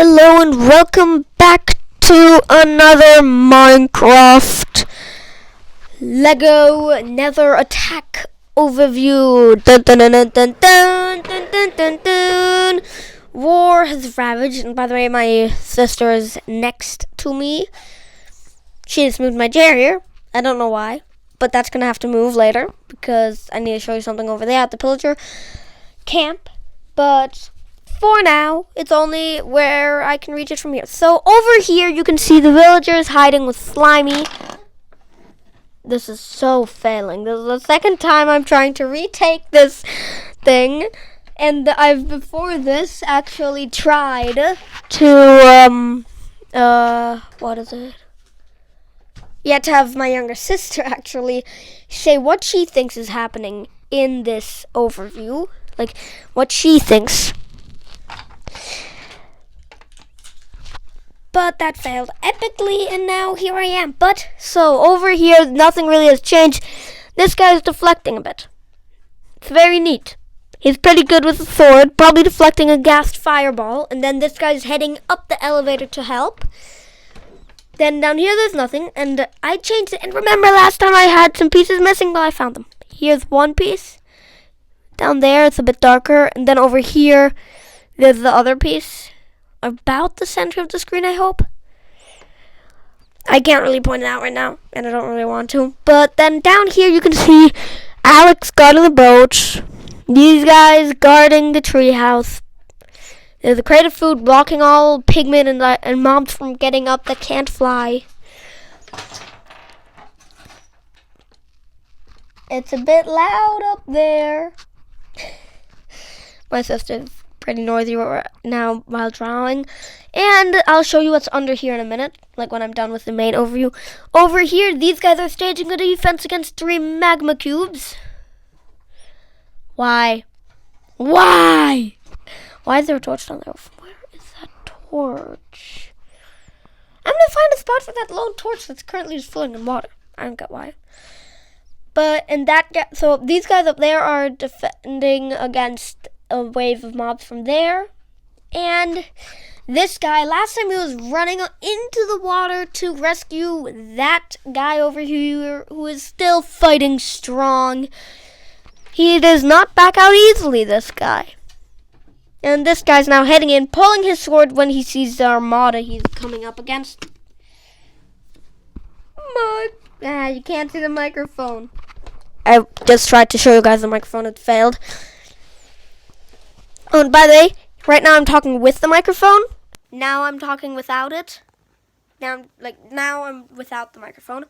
Hello and welcome back to another Minecraft Lego Nether attack overview. Dun, dun, dun, dun, dun, dun, dun, dun, dun. War has ravaged, and by the way, my sister is next to me. She just moved my chair here. I don't know why, but that's gonna have to move later because I need to show you something over there at the pillager camp. But for now, it's only where I can reach it from here. So over here, you can see the villagers hiding with Slimy. This is so failing. This is the second time I'm trying to retake this thing. And I've before this actually tried to, what is it? Yeah, to have my younger sister actually say what she thinks is happening in this overview. Like, what she thinks. But that failed epically, and now here I am. But, so, over here, nothing really has changed. This guy's deflecting a bit. It's very neat. He's pretty good with a sword, probably deflecting a gassed fireball. And then this guy's heading up the elevator to help. Then down here, there's nothing. And I changed it. And remember last time I had some pieces missing? Well, I found them. Here's one piece. Down there, it's a bit darker. And then over here, there's the other piece. About the center of the screen, I hope. I can't really point it out right now, and I don't really want to. But then down here, you can see Alex guarding the boat. These guys guarding the treehouse. There's a crate of food blocking all pigmen and mobs from getting up that can't fly. It's a bit loud up there. My sister's pretty noisy right now while drawing, and I'll show you what's under here in a minute, like when I'm done with the main overview. Over here, these guys are staging a defense against 3 magma cubes. Why is there a torch down there? Where is that torch? I'm gonna find a spot for that lone torch that's currently just floating in water. I don't get why. But so these guys up there are defending against a wave of mobs from there. And this guy, last time he was running into the water to rescue that guy over here who is still fighting strong. He does not back out easily, this guy. And this guy's now heading in, pulling his sword when he sees the armada he's coming up against. You can't see the microphone. I just tried to show you guys the microphone, it failed. Oh, and by the way, right now I'm talking with the microphone. Now I'm talking without it. Now I'm without the microphone.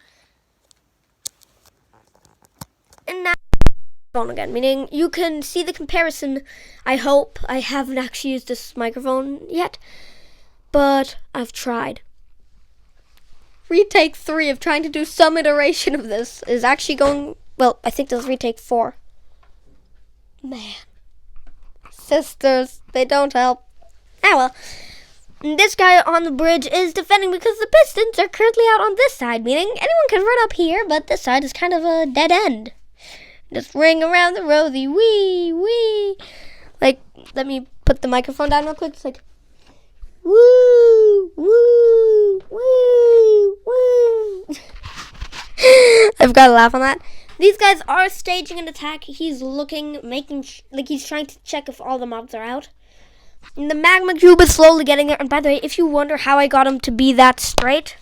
And now phone again, meaning you can see the comparison. I hope. I haven't actually used this microphone yet, but I've tried. Retake 3 of trying to do some iteration of this is actually going, well, I think this is retake 4. Man. Sisters, they don't help. Well, this guy on the bridge is defending because the pistons are currently out on this side, meaning anyone can run up here, but this side is kind of a dead end. Just ring around the rosy, wee, wee. Like, let me put the microphone down real quick. It's like, woo, woo, woo, woo. I've got to laugh on that. These guys are staging an attack. He's looking, he's trying to check if all the mobs are out. And the magma cube is slowly getting there. And by the way, if you wonder how I got him to be that straight,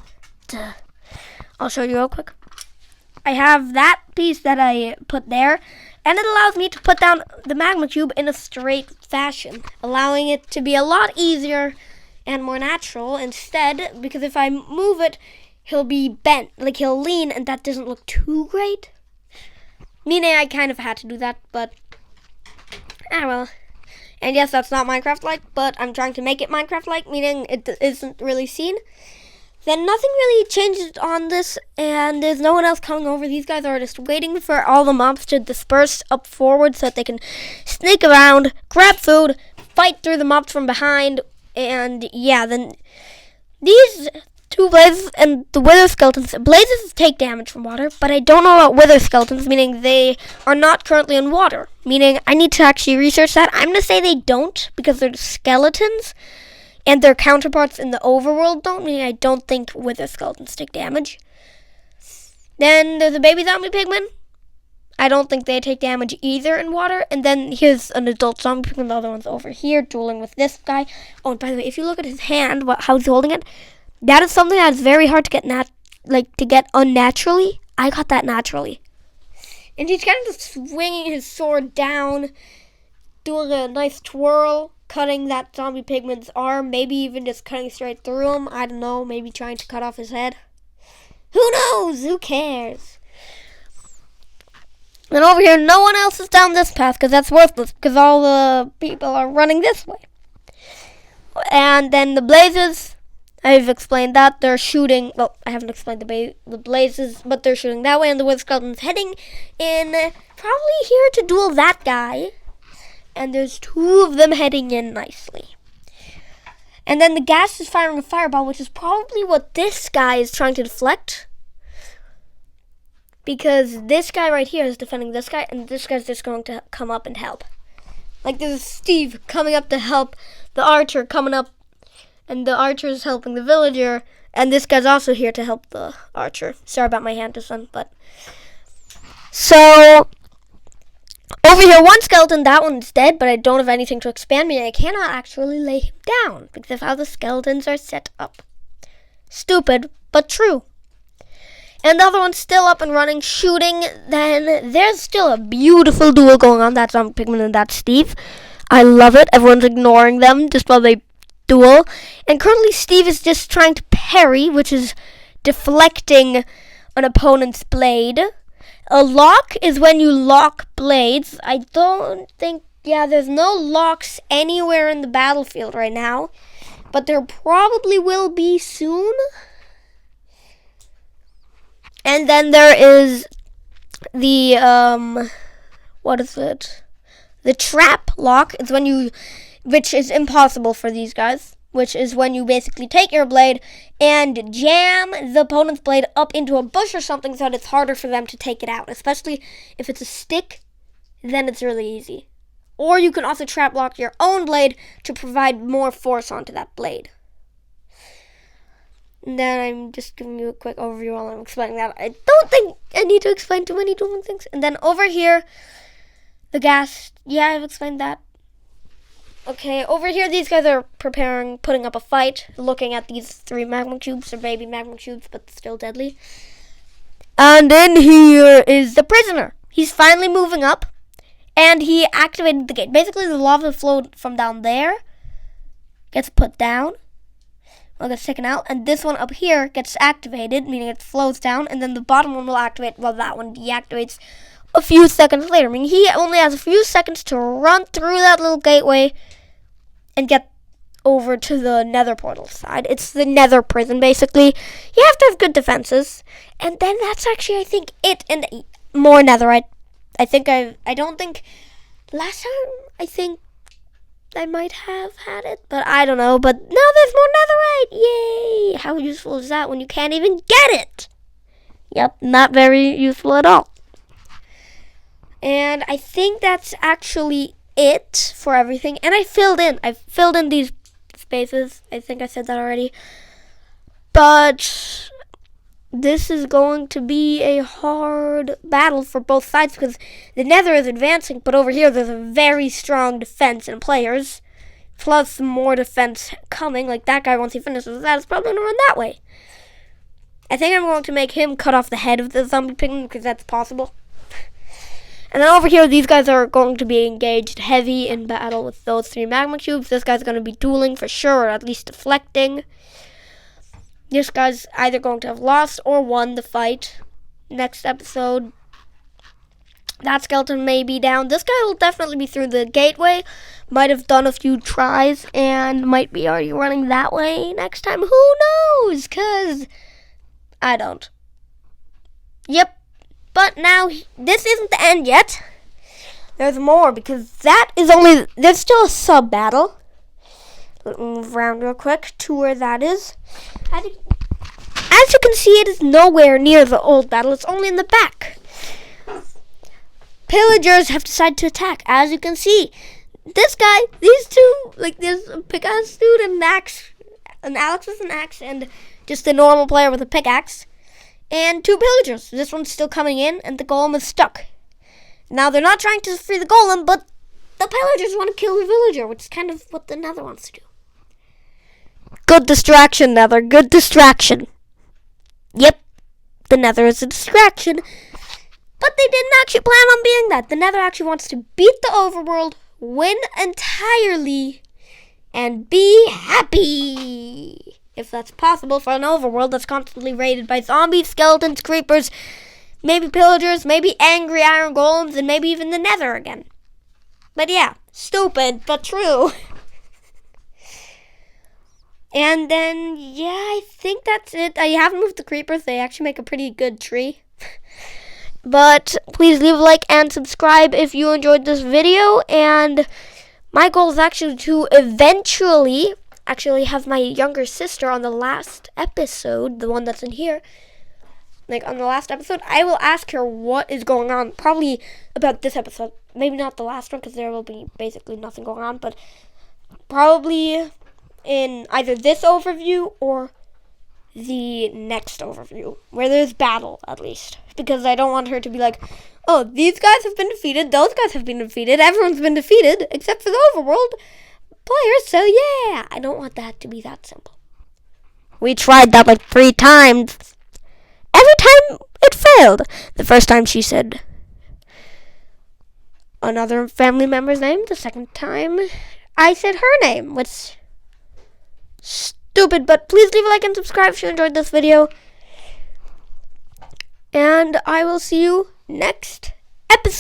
I'll show you real quick. I have that piece that I put there, and it allows me to put down the magma cube in a straight fashion, allowing it to be a lot easier and more natural instead, because if I move it, he'll be bent, like he'll lean, and that doesn't look too great. Meaning I kind of had to do that, but well. And yes, that's not Minecraft-like, but I'm trying to make it Minecraft-like, meaning it isn't really seen. Then nothing really changes on this, and there's no one else coming over. These guys are just waiting for all the mobs to disperse up forward so that they can sneak around, grab food, fight through the mobs from behind, and yeah, then these 2 blazes and the wither skeletons. Blazes take damage from water, but I don't know about wither skeletons, meaning they are not currently in water. Meaning I need to actually research that. I'm going to say they don't because they're skeletons. and their counterparts in the overworld don't. I don't think wither skeletons take damage. Then there's a baby zombie pigman. I don't think they take damage either in water. And then here's an adult zombie pigman. The other one's over here dueling with this guy. Oh, and by the way, if you look at his hand, how he's holding it, that is something that is very hard to get to get unnaturally. I got that naturally. And he's kind of swinging his sword down, doing a nice twirl, cutting that zombie pigman's arm, maybe even just cutting straight through him. I don't know, maybe trying to cut off his head. Who knows? Who cares? And over here, no one else is down this path because that's worthless because all the people are running this way. And then the blazes, I've explained that. They're shooting, well, I haven't explained the blazes, but they're shooting that way. And the wither skeleton's heading in, probably here to duel that guy. And there's two of them heading in nicely. And then the ghast is firing a fireball, which is probably what this guy is trying to deflect. Because this guy right here is defending this guy, and this guy's just going to come up and help. Like there's Steve coming up to help the archer coming up, and the archer is helping the villager, and this guy's also here to help the archer. Sorry about my hand, son, but... So... Over here, one skeleton, that one's dead, but I don't have anything to expand me, and I cannot actually lay him down because of how the skeletons are set up. Stupid, but true. And the other one's still up and running, shooting. Then there's still a beautiful duel going on. That's zombie pigman and that's Steve. I love it. Everyone's ignoring them just while they duel. And currently Steve is just trying to parry, which is deflecting an opponent's blade. A lock is when you lock blades. I don't think, there's no locks anywhere in the battlefield right now. But there probably will be soon. And then there is the, what is it? The trap lock is when you, which is impossible for these guys, which is when you basically take your blade and jam the opponent's blade up into a bush or something so that it's harder for them to take it out. Especially if it's a stick, then it's really easy. Or you can also trap lock your own blade to provide more force onto that blade. And then I'm just giving you a quick overview while I'm explaining that. I don't think I need to explain too many different things. And then over here, the ghast. Yeah, I've explained that. Okay, over here, these guys are putting up a fight, looking at these 3 magma cubes, or baby magma cubes, but still deadly. And then here is the prisoner. He's finally moving up, and he activated the gate. Basically, the lava flowed from down there, gets put down. Well, gets taken out, and this one up here gets activated, meaning it flows down, and then the bottom one will activate while that one deactivates a few seconds later. I mean, he only has a few seconds to run through that little gateway and get over to the Nether portal side. It's the Nether prison, basically. You have to have good defenses, and then that's actually, I think, it, and more Netherite. I don't think, last time, I think, I might have had it, but I don't know. But now there's more netherite. Yay! How useful is that when you can't even get it? Yep, not very useful at all. And I think that's actually it for everything. And I filled in these spaces. I think I said that already. But this is going to be a hard battle for both sides because the Nether is advancing, but over here there's a very strong defense in players, plus more defense coming. Like that guy, once he finishes that, is probably going to run that way. I think I'm going to make him cut off the head of the zombie pigman because that's possible. And then over here, these guys are going to be engaged heavy in battle with those 3 magma cubes. This guy's going to be dueling for sure, or at least deflecting. This guy's either going to have lost or won the fight. Next episode, that skeleton may be down. This guy will definitely be through the gateway. Might have done a few tries and might be already running that way next time. Who knows? Because I don't. Yep. But now, this isn't the end yet. There's more because there's still a sub-battle. Let me move around real quick to where that is. As you can see, it is nowhere near the old battle. It's only in the back. Pillagers have decided to attack. As you can see, this guy, these two, like there's a pickaxe dude and an axe, and Alex with an axe, and just a normal player with a pickaxe, and two pillagers. This one's still coming in, and the golem is stuck. Now they're not trying to free the golem, but the pillagers want to kill the villager, which is kind of what the Nether wants to do. Good distraction, Nether. Good distraction. Yep, the Nether is a distraction. But they didn't actually plan on being that. The Nether actually wants to beat the overworld, win entirely, and be happy. If that's possible for an overworld that's constantly raided by zombies, skeletons, creepers, maybe pillagers, maybe angry iron golems, and maybe even the Nether again. But yeah, stupid, but true. And then, yeah, I think that's it. I haven't moved the creepers. They actually make a pretty good tree. But please leave a like and subscribe if you enjoyed this video. And my goal is actually to eventually actually have my younger sister on the last episode, the one that's in here. Like on the last episode, I will ask her what is going on. Probably about this episode. Maybe not the last one because there will be basically nothing going on. But probably in either this overview or the next overview, where there's battle, at least. Because I don't want her to be like, oh, these guys have been defeated, those guys have been defeated, everyone's been defeated, except for the overworld players, so yeah. I don't want that to be that simple. We tried that like 3 times. Every time it failed. The first time she said another family member's name. The second time I said her name, which stupid, but please leave a like and subscribe if you enjoyed this video. And I will see you next episode.